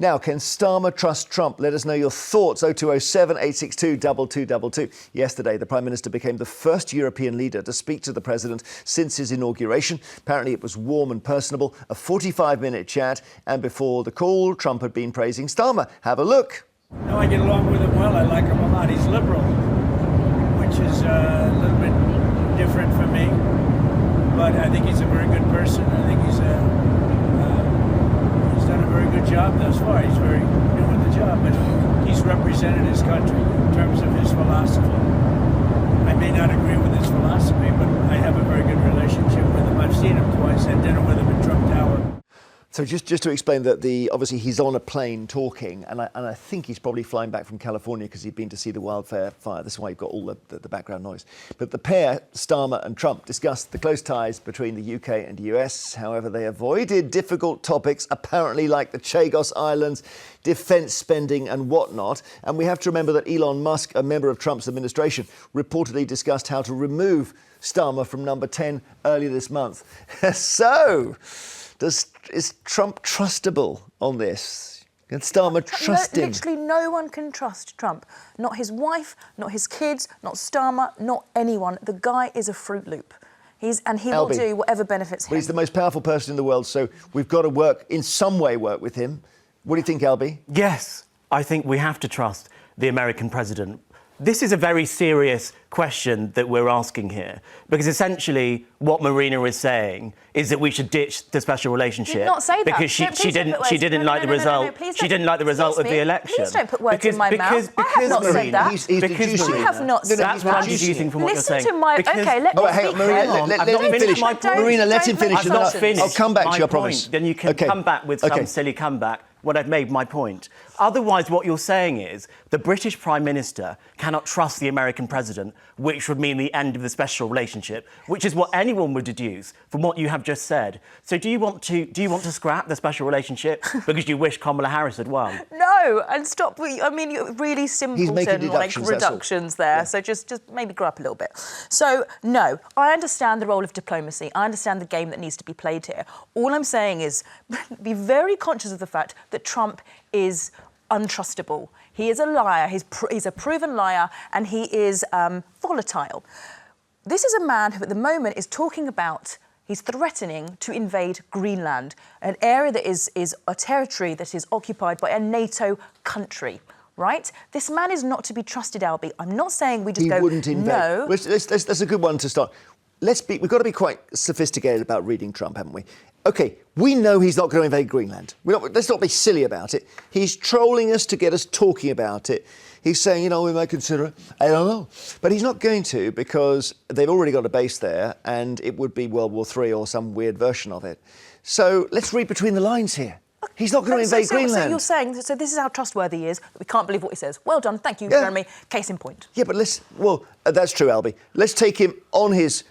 Now, can Starmer trust Trump? Let us know your thoughts. 0207 862 2222. Yesterday, the Prime Minister became the first European leader to speak to the President since his inauguration. Apparently, it was warm and personable, a 45-minute chat. And before the call, Trump had been praising Starmer. Have a look. No, I get along with him well. I like him a lot. He's liberal, which is a little bit different for me. But I think he's a very good person. I think he's done a very good job thus far. He's very new at the job, but he's represented his country in terms of his philosophy. I may not agree with his philosophy, but I have a very good relationship with him. I've seen him twice, had dinner with him in Trump Tower. So just to explain that obviously he's on a plane talking, and I think he's probably flying back from California because he'd been to see the wildfire fire. That's why you've got all the background noise. But the pair, Starmer and Trump, discussed the close ties between the UK and US. However, they avoided difficult topics, apparently like the Chagos Islands, defence spending and whatnot. And we have to remember that Elon Musk, a member of Trump's administration, reportedly discussed how to remove Starmer from number 10 earlier this month. So, is Trump trustable on this? Can Starmer trust him? Literally no one can trust Trump. Not his wife, not his kids, not Starmer, not anyone. The guy is a Fruit Loop. He will do whatever benefits him. Well, he's the most powerful person in the world, so we've got to work with him. What do you think, Albie? Yes, I think we have to trust the American president. This is a very serious question that we're asking here, because essentially what Marina is saying is that we should ditch the special relationship. You did not say that. Because she didn't like the result. She didn't like the result of the election. Please don't put words in my mouth. I have not said that. I have not said that. That's what I'm deducing from what you're saying. Listen to my... OK, let me speak. Marina, let him finish. I've not finished. I'll come back to you, I promise. Then you can come back with some silly comeback when I've made my point. Otherwise, what you're saying is the British Prime Minister cannot trust the American president, which would mean the end of the special relationship, which is what anyone would deduce from what you have just said. So do you want to scrap the special relationship because you wish Kamala Harris had won? No, and stop. I mean, really simpleton reductions there. Yeah. So just maybe grow up a little bit. So no, I understand the role of diplomacy. I understand the game that needs to be played here. All I'm saying is be very conscious of the fact that Trump is untrustable. He is a liar. He's a proven liar, and he is volatile. This is a man who, at the moment, is talking about. He's threatening to invade Greenland, an area that is a territory that is occupied by a NATO country. Right? This man is not to be trusted, Albie. I'm not saying we just wouldn't invade. No. That's a good one to start. We've got to be quite sophisticated about reading Trump, haven't we? OK, we know he's not going to invade Greenland. Let's not be silly about it. He's trolling us to get us talking about it. He's saying, we might consider it. I don't know. But he's not going to, because they've already got a base there, and it would be World War III or some weird version of it. So let's read between the lines here. He's not going to invade Greenland. So you're saying, this is how trustworthy he is. We can't believe what he says. Well done. Thank you, Jeremy. Case in point. Yeah, but that's true, Albie. Let's take him on his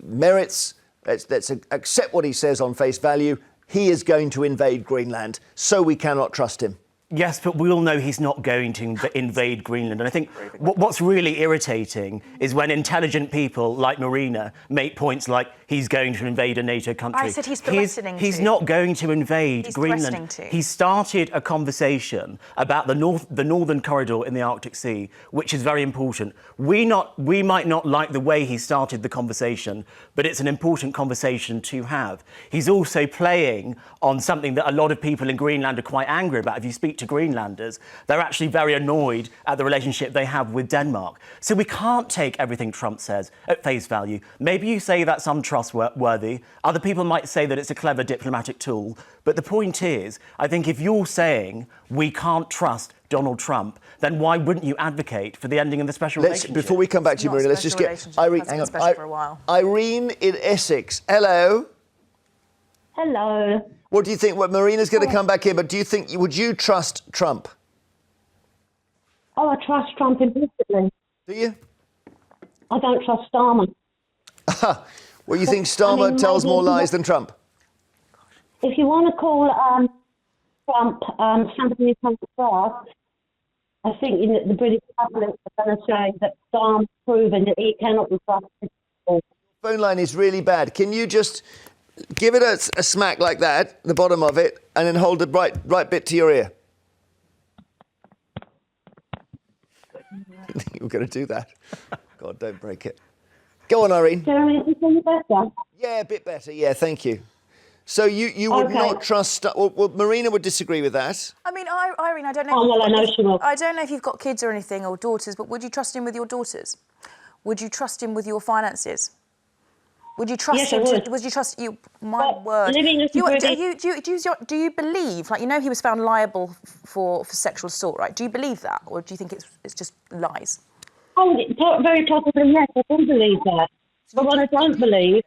merits. Let's accept what he says on face value. He is going to invade Greenland, so we cannot trust him. Yes, but we all know he's not going to invade Greenland. And I think what's really irritating is when intelligent people like Marina make points like he's going to invade a NATO country. I said he's threatening to. He's not going to invade Greenland. He started a conversation about the northern corridor in the Arctic Sea, which is very important. We might not like the way he started the conversation, but it's an important conversation to have. He's also playing on something that a lot of people in Greenland are quite angry about. If you speak to Greenlanders, they're actually very annoyed at the relationship they have with Denmark. So we can't take everything Trump says at face value. Maybe you say that's untrustworthy. Other people might say that it's a clever diplomatic tool. But the point is, I think if you're saying we can't trust Donald Trump, then why wouldn't you advocate for the ending of the special relationship? Before we come back to you, Marina, let's just get Irene. Hang on. Irene in Essex. Hello. Hello. What do you think? Well, Marina's going to come back in, but would you trust Trump? Oh, I trust Trump implicitly. Do you? I don't trust Starmer. Well, you think Starmer tells more lies than Trump? If you want to call Trump somebody who comes first, I think the British public are going to say that Starmer's proven that he cannot be trusted. Phone line is really bad. Can you just Give it a smack like that, the bottom of it, and then hold the right bit to your ear. You were going to do that. God, don't break it. Go on, Irene. Jeremy, is it better? Yeah, a bit better. Yeah, thank you. So you would not trust... Well, Marina would disagree with that. I mean, Irene, I don't know... Oh, well, I know she will. I don't know if you've got kids or anything, or daughters, but would you trust him with your daughters? Would you trust him with your finances? Would you trust him? Would you trust you? My word. Do you believe? Like, you know, he was found liable for sexual assault, right? Do you believe that, or do you think it's just lies? Oh, very possibly yes. I do believe that. But what I don't believe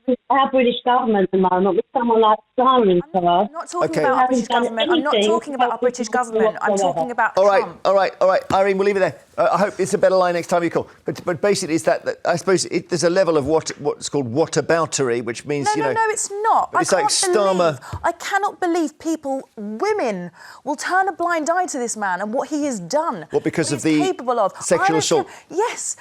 is our British government at the moment with someone like Starmer in charge. I'm not talking about our British government. I'm not talking about our British government. I'm talking about Trump. All right. Irene, we'll leave it there. I hope it's a better line next time you call. But basically, it's that I suppose there's a level of what's called whataboutery, which means, No, it's not. It's like Starmer. I cannot believe women will turn a blind eye to this man and what he has done. What, because of the capable of. sexual assault? Yes.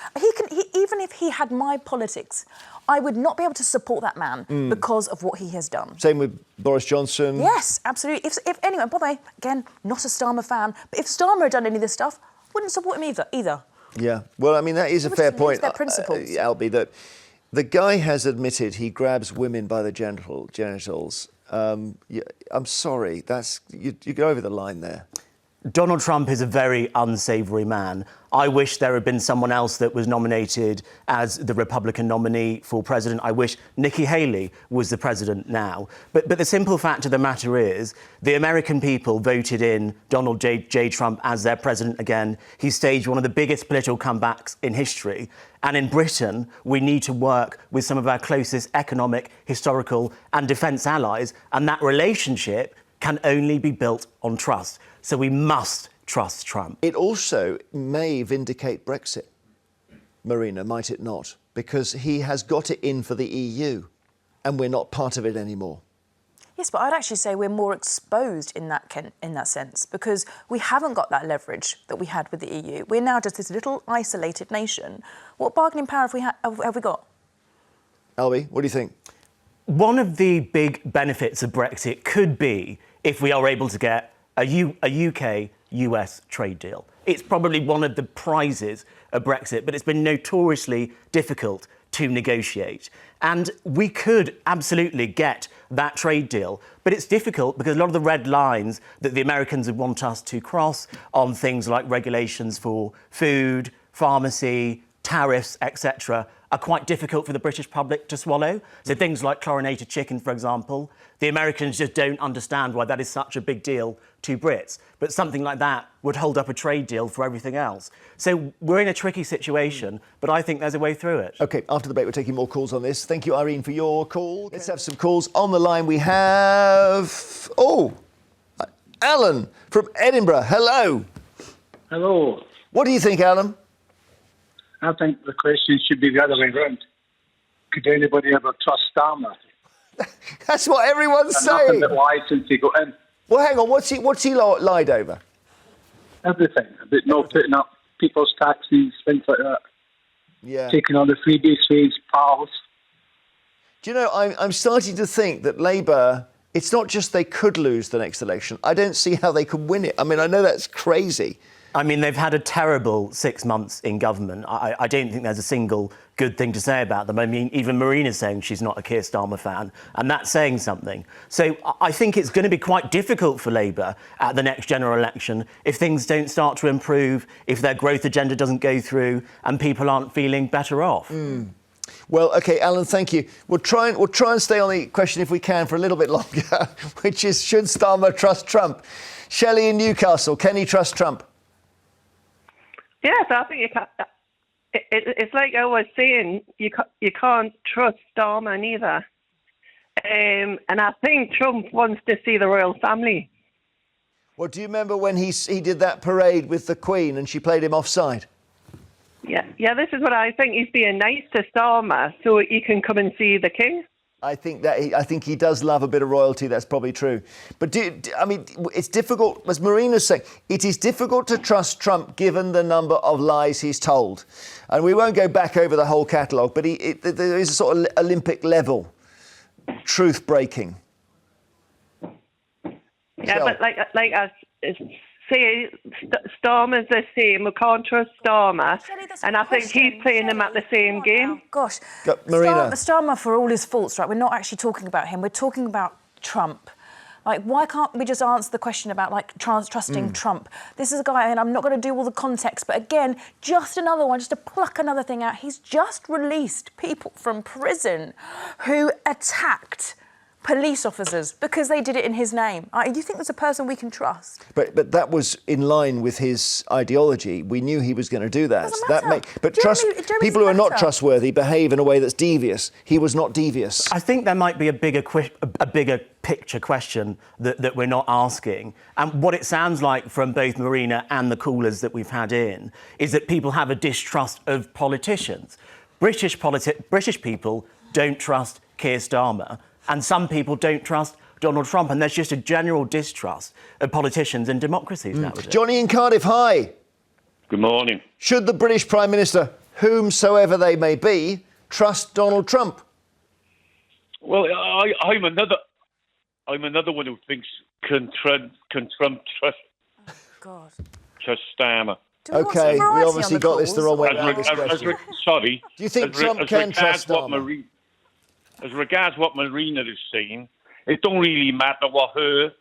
Even if he had my politics, I would not be able to support that man because of what he has done. Same with Boris Johnson. Yes, absolutely. If anyone, by the way, again, not a Starmer fan, but if Starmer had done any of this stuff, wouldn't support him either. Yeah. Well, I mean, that is a fair point, their principles. Albie, that the guy has admitted he grabs women by the genitals. I'm sorry, you go over the line there. Donald Trump is a very unsavoury man. I wish there had been someone else that was nominated as the Republican nominee for president. I wish Nikki Haley was the president now. But the simple fact of the matter is the American people voted in Donald J. Trump as their president again. He staged one of the biggest political comebacks in history. And in Britain, we need to work with some of our closest economic, historical and defence allies. And that relationship can only be built on trust. So we must trust Trump. It also may vindicate Brexit, Marina, might it not? Because he has got it in for the EU and we're not part of it anymore. Yes, but I'd actually say we're more exposed in that sense because we haven't got that leverage that we had with the EU. We're now just this little isolated nation. What bargaining power have we got? Albie, what do you think? One of the big benefits of Brexit could be if we are able to get a UK-US trade deal. It's probably one of the prizes of Brexit, but it's been notoriously difficult to negotiate. And we could absolutely get that trade deal, but it's difficult because a lot of the red lines that the Americans would want us to cross on things like regulations for food, pharmacy, tariffs, etc., are quite difficult for the British public to swallow. So things like chlorinated chicken, for example, the Americans just don't understand why that is such a big deal to Brits. But something like that would hold up a trade deal for everything else. So we're in a tricky situation, but I think there's a way through it. OK, after the break, we're taking more calls on this. Thank you, Irene, for your call. Let's have some calls. On the line, we have... Alan from Edinburgh. Hello. Hello. What do you think, Alan? I think the question should be the other way around. Could anybody ever trust Starmer? That's what everyone's saying. Nothing but lies since he got in. Well, hang on. What's he lied over? Everything. About not putting up people's taxes, things like that. Yeah. Taking on the freebies for his pals. Do you know, I'm starting to think that Labour, it's not just they could lose the next election. I don't see how they could win it. I mean, I know that's crazy. I mean, they've had a terrible 6 months in government. I don't think there's a single good thing to say about them. I mean, even Marina's saying she's not a Keir Starmer fan, and that's saying something. So I think it's going to be quite difficult for Labour at the next general election if things don't start to improve, if their growth agenda doesn't go through, and people aren't feeling better off. Well, OK, Alan, thank you. We'll try and stay on the question, if we can, for a little bit longer, which is, should Starmer trust Trump? Shelley in Newcastle, can he trust Trump? Yes, I think you can. It's like I was saying, you can't trust Starmer neither. And I think Trump wants to see the royal family. Well, do you remember when he did that parade with the Queen and she played him offside? Yeah, this is what I think. He's being nice to Starmer so he can come and see the King. I think he does love a bit of royalty. That's probably true. But I mean, it's difficult, as Marina's saying, it is difficult to trust Trump given the number of lies he's told. And we won't go back over the whole catalogue, but there is a sort of Olympic level truth breaking. Yeah, but like I say, Starmer's the same. We can't trust Starmer, and I think he's playing them at the same game. Gosh, Marina. Starmer, for all his faults, right? We're not actually talking about him. We're talking about Trump. Like, why can't we just answer the question about, like, trusting Trump? This is a guy, and I'm not going to do all the context, but again, just another one, just to pluck another thing out. He's just released people from prison who attacked police officers because they did it in his name. You think that's a person we can trust? But that was in line with his ideology. We knew he was going to do that. People who are not trustworthy behave in a way that's devious. He was not devious. I think there might be a bigger picture question that we're not asking. And what it sounds like from both Marina and the callers that we've had in is that people have a distrust of politicians. British people don't trust Keir Starmer. And some people don't trust Donald Trump, and there's just a general distrust of politicians and democracies nowadays. Johnny in Cardiff, hi. Good morning. Should the British Prime Minister, whomsoever they may be, trust Donald Trump? Well, I'm another one who thinks can Trump trust Starmer. Okay, we obviously got this the wrong way around. Sorry. Do you think Trump can trust Starmer? As regards what Marina is saying, it don't really matter what her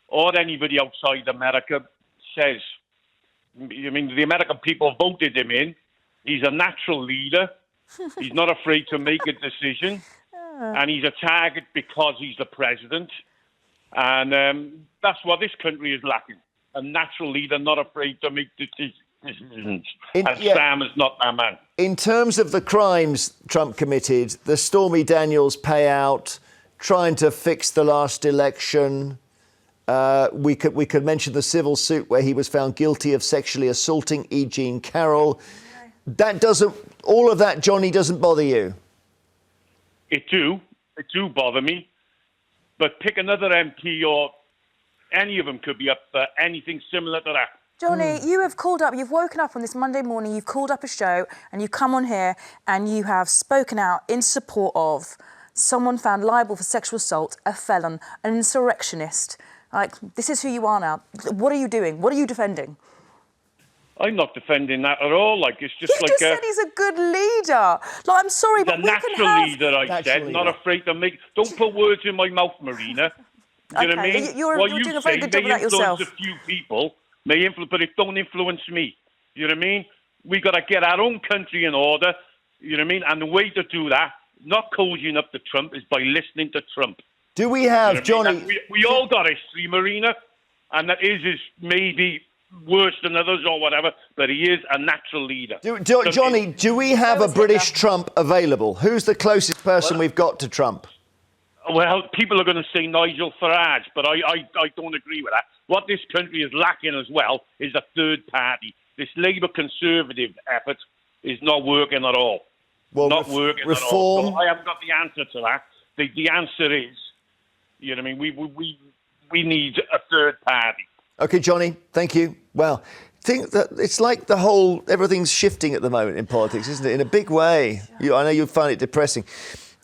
or anybody outside America says. I mean, the American people voted him in. He's a natural leader. He's not afraid to make a decision. And he's a target because he's the president. And that's what this country is lacking. A natural leader, not afraid to make decisions. Starmer's not that man. In terms of the crimes Trump committed, the Stormy Daniels payout, trying to fix the last election, we could mention the civil suit where he was found guilty of sexually assaulting E. Jean Carroll. All of that, Johnny, doesn't bother you? It do bother me. But pick another MP or any of them could be up for anything similar to that. Johnny, you have called up, you've woken up on this Monday morning, you've called up a show and you come on here and you have spoken out in support of someone found liable for sexual assault, a felon, an insurrectionist. Like, this is who you are now. What are you doing? What are you defending? I'm not defending that at all. Like, it's just you just said he's a good leader. Like, I'm sorry, but we can have... The natural leader, I said, not afraid to make... Don't put words in my mouth, Marina. You know what I mean? You're doing a very good job of that yourself. A few people... may influence, but it don't influence me. You know what I mean? We got to get our own country in order. You know what I mean? And the way to do that, not cozying up to Trump, is by listening to Trump. Do we have, you know Johnny... We all got history, Marina, and that is maybe worse than others or whatever, but he is a natural leader. Johnny, do we have a British Trump available? Who's the closest person we've got to Trump? Well, people are going to say Nigel Farage, but I don't agree with that. What this country is lacking as well is a third party. This Labour Conservative effort is not working at all. Well, not working at all. So I haven't got the answer to that. The answer is, you know what I mean, we need a third party. OK, Johnny, thank you. Well, I think that it's like everything's shifting at the moment in politics, isn't it? In a big way. I know you find it depressing.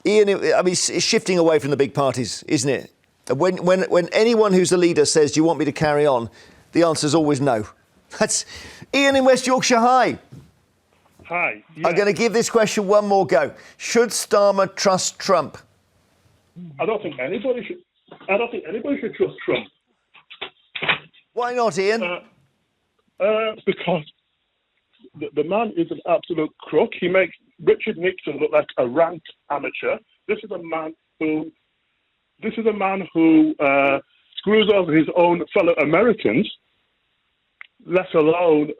Ian, I mean, it's shifting away from the big parties, isn't it? When anyone who's a leader says, do you want me to carry on? The answer is always no. That's Ian in West Yorkshire. Hi. Hi. Yeah. I'm going to give this question one more go. Should Starmer trust Trump? I don't think anybody should trust Trump. Why not, Ian? Because the man is an absolute crook. He makes Richard Nixon look like a rank amateur. This is a man who screws over his own fellow Americans, let alone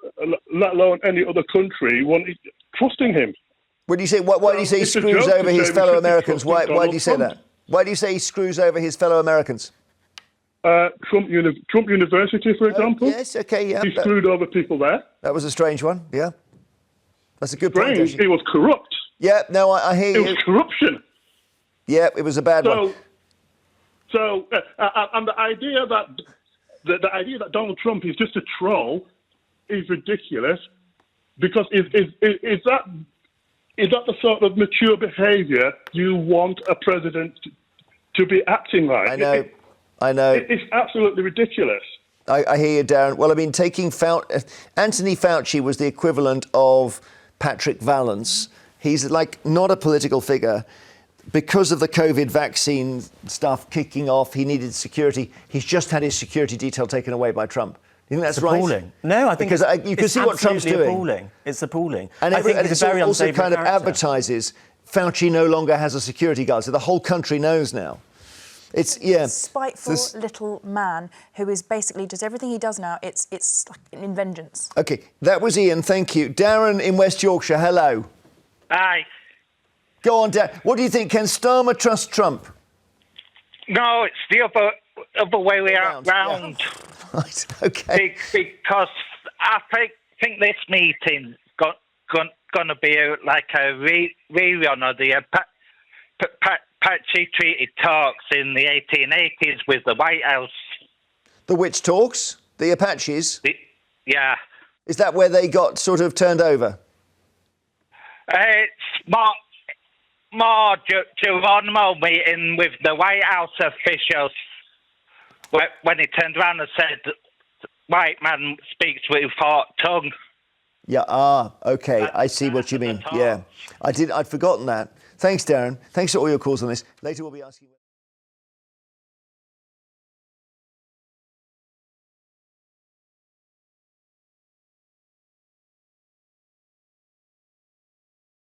any other country trusting him. Why do you say he screws over his fellow Americans? Why do you say that? Why do you say he screws over his fellow Americans? Trump University, for example. Yes, okay, yeah. He screwed over people there. That was a strange one, yeah. That's a good point. He was corrupt. Yeah, no, I hear you. It was corruption. Yeah, it was a bad one. So, and the idea that Donald Trump is just a troll is ridiculous, because is that the sort of mature behaviour you want a president to be acting like. I know. It's absolutely ridiculous. I hear you, Darren. Well, I mean, Anthony Fauci was the equivalent of Patrick Vallance. He's like not a political figure. Because of the COVID vaccine stuff kicking off, he needed security. He's just had his security detail taken away by Trump. You think that's appalling. Right? No, I think because you can see what Trump's doing. Appalling. It's appalling. And I think it's very also kind of character. advertises Fauci no longer has a security guard, so the whole country knows now. It's spiteful little man who is basically does everything he does now. It's like in vengeance. Okay, that was Ian. Thank you, Darren in West Yorkshire. Hello. Hi. Go on, Darren. What do you think? Can Starmer trust Trump? No, it's the other way around. Yeah. Right. Okay. Because I think this meeting's going to be like a rerun of the Apache Treaty talks in the 1880s with the White House. The which talks? The Apaches? Yeah. Is that where they got sort of turned over? It's more Geronimo meeting with the White House officials when he turned around and said, "White man speaks with forked tongue." Yeah. Okay. I see what you mean. Yeah. I'd forgotten that. Thanks, Darren. Thanks for all your calls on this. Later we'll be asking.